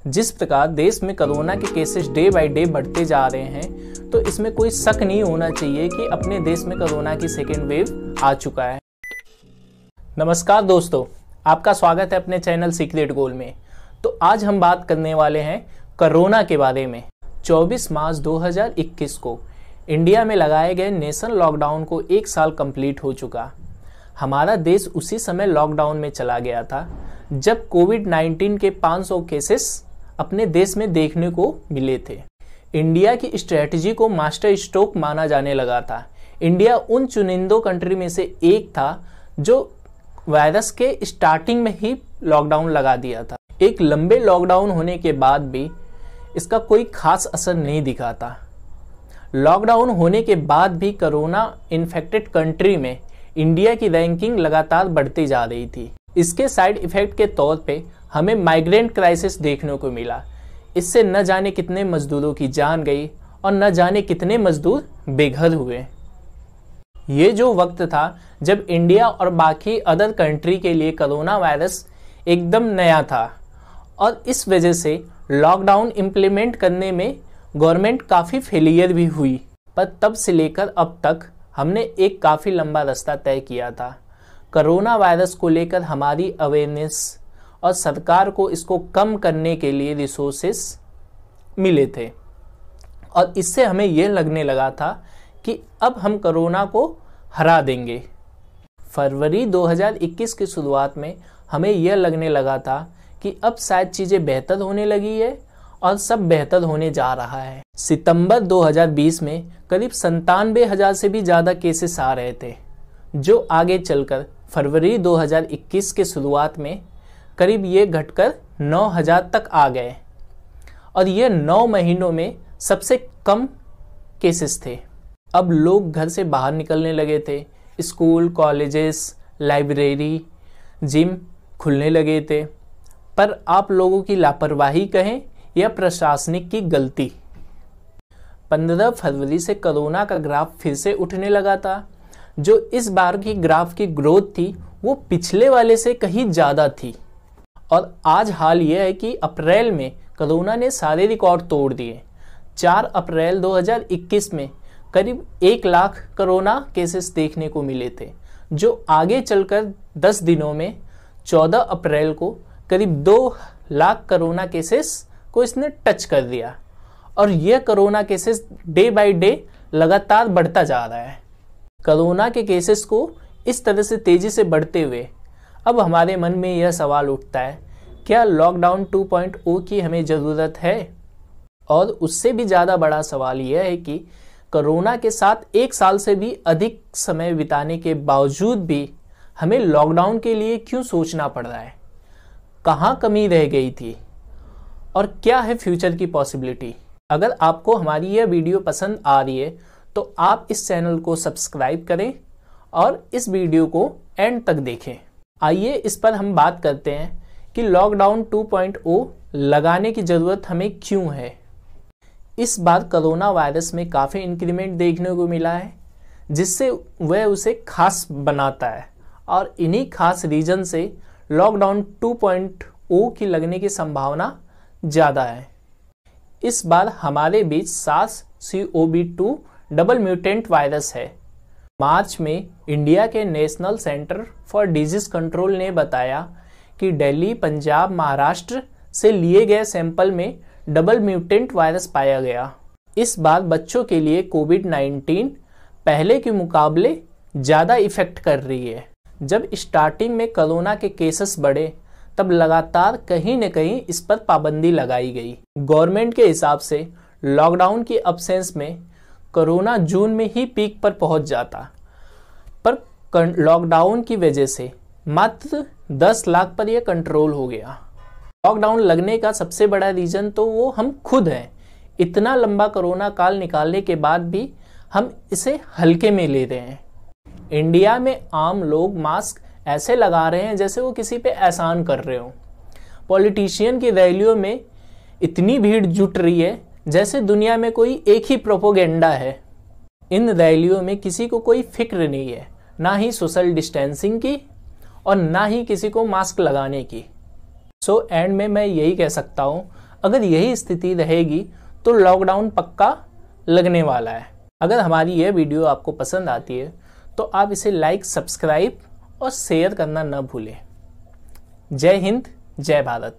जिस प्रकार देश में कोरोना के केसेस डे बाय डे बढ़ते जा रहे हैं, तो इसमें कोई शक नहीं होना चाहिए कि अपने देश में कोरोना की सेकेंड वेव आ चुका है। नमस्कार दोस्तों, आपका स्वागत है अपने चैनल सीक्रेट गोल में। तो आज हम बात करने वाले हैं कोरोना के बारे में। 24 मार्च 2021 को इंडिया में लगाए गए नेशनल लॉकडाउन को 1 साल कंप्लीट हो चुका। हमारा देश उसी समय लॉकडाउन में चला गया था जब कोविड-19 के 500 केसेस अपने देश में देखने को मिले थे। इंडिया की स्ट्रेटजी को मास्टर स्ट्रोक माना जाने लगा था। इंडिया उन चुनिंदों कंट्री में से एक था जो वायरस के स्टार्टिंग में ही लॉकडाउन लगा दिया था। एक लंबे लॉकडाउन होने के बाद भी इसका कोई खास असर नहीं दिखा था। लॉकडाउन होने के बाद भी कोरोना इन्फेक्टेड कंट्री में इंडिया की रैंकिंग लगातार बढ़ती जा रही थी। इसके साइड इफेक्ट के तौर पे हमें माइग्रेंट क्राइसिस देखने को मिला। इससे न जाने कितने मजदूरों की जान गई और न जाने कितने मजदूर बेघर हुए। ये जो वक्त था जब इंडिया और बाकी अदर कंट्री के लिए कोरोना वायरस एकदम नया था और इस वजह से लॉकडाउन इम्प्लीमेंट करने में गवर्नमेंट काफ़ी फेलियर भी हुई। पर तब से लेकर अब तक हमने एक काफ़ी लंबा रास्ता तय किया था। कोरोना वायरस को लेकर हमारी अवेयरनेस और सरकार को इसको कम करने के लिए रिसोर्सेस मिले थे और इससे हमें यह लगने लगा था कि अब हम कोरोना को हरा देंगे। फरवरी 2021 की शुरुआत में हमें यह लगने लगा था कि अब शायद चीज़ें बेहतर होने लगी है और सब बेहतर होने जा रहा है। सितंबर 2020 में करीब 97,000 से भी ज़्यादा केसेस आ रहे थे, जो आगे चलकर फरवरी 2021 के शुरुआत में करीब ये घटकर 9,000 तक आ गए और ये 9 महीनों में सबसे कम केसेस थे। अब लोग घर से बाहर निकलने लगे थे। स्कूल, कॉलेजेस, लाइब्रेरी, जिम खुलने लगे थे। पर आप लोगों की लापरवाही कहें या प्रशासनिक की गलती, 15 फरवरी से कोरोना का ग्राफ फिर से उठने लगा था। जो इस बार की ग्राफ की ग्रोथ थी वो पिछले वाले से कहीं ज़्यादा थी और आज हाल यह है कि अप्रैल में कोरोना ने सारे रिकॉर्ड तोड़ दिए। 4 अप्रैल 2021 में करीब 1 लाख कोरोना केसेस देखने को मिले थे, जो आगे चलकर 10 दिनों में 14 अप्रैल को करीब 2 लाख कोरोना केसेस को इसने टच कर दिया और यह corona cases day by day लगातार बढ़ता जा रहा है। कोरोना के केसेस को इस तरह से तेजी से बढ़ते हुए अब हमारे मन में यह सवाल उठता है, क्या लॉकडाउन 2.0 की हमें ज़रूरत है? और उससे भी ज़्यादा बड़ा सवाल यह है कि कोरोना के साथ 1 साल से भी अधिक समय बिताने के बावजूद भी हमें लॉकडाउन के लिए क्यों सोचना पड़ रहा है? कहाँ कमी रह गई थी और क्या है फ्यूचर की पॉसिबिलिटी? अगर आपको हमारी यह वीडियो पसंद आ रही है तो आप इस चैनल को सब्सक्राइब करें और इस वीडियो को एंड तक देखें। आइए इस पर हम बात करते हैं कि लॉकडाउन 2.0 लगाने की ज़रूरत हमें क्यों है। इस बार कोरोना वायरस में काफ़ी इंक्रीमेंट देखने को मिला है, जिससे वह उसे खास बनाता है और इन्हीं खास रीजन से लॉकडाउन 2.0 की लगने की संभावना ज़्यादा है। इस बार हमारे बीच SARS-CoV-2 डबल म्यूटेंट वायरस है। मार्च में इंडिया के national centre for disease control ने बताया कि दिल्ली, पंजाब, महाराष्ट्र से लिए गए सैंपल में डबल म्यूटेंट वायरस पाया गया। इस बार बच्चों के लिए कोविड-19 पहले के मुकाबले ज़्यादा इफेक्ट कर रही है। जब स्टार्टिंग में कोरोना के केसेस बढ़े तब लगातार कहीं न कहीं इस पर पाबंदी लगाई गई। गवर्नमेंट के हिसाब से लॉकडाउन की अब्सेंस में कोरोना जून में ही पीक पर पहुंच जाता, पर लॉकडाउन की वजह से मात्र 10 लाख पर यह कंट्रोल हो गया। लॉकडाउन लगने का सबसे बड़ा रीजन तो वो हम खुद हैं। इतना लंबा कोरोना काल निकालने के बाद भी हम इसे हल्के में ले रहे हैं। इंडिया में आम लोग मास्क ऐसे लगा रहे हैं जैसे वो किसी पे एहसान कर रहे हो। पॉलिटिशियन की रैलियों में इतनी भीड़ जुट रही है जैसे दुनिया में कोई एक ही प्रोपोगेंडा है। इन रैलियों में किसी को कोई फिक्र नहीं है, ना ही सोशल डिस्टेंसिंग की और ना ही किसी को मास्क लगाने की। सो एंड में मैं यही कह सकता हूँ, अगर यही स्थिति रहेगी तो लॉकडाउन पक्का लगने वाला है। अगर हमारी यह वीडियो आपको पसंद आती है तो आप इसे लाइक, सब्सक्राइब और शेयर करना न भूलें। जय हिंद, जय भारत।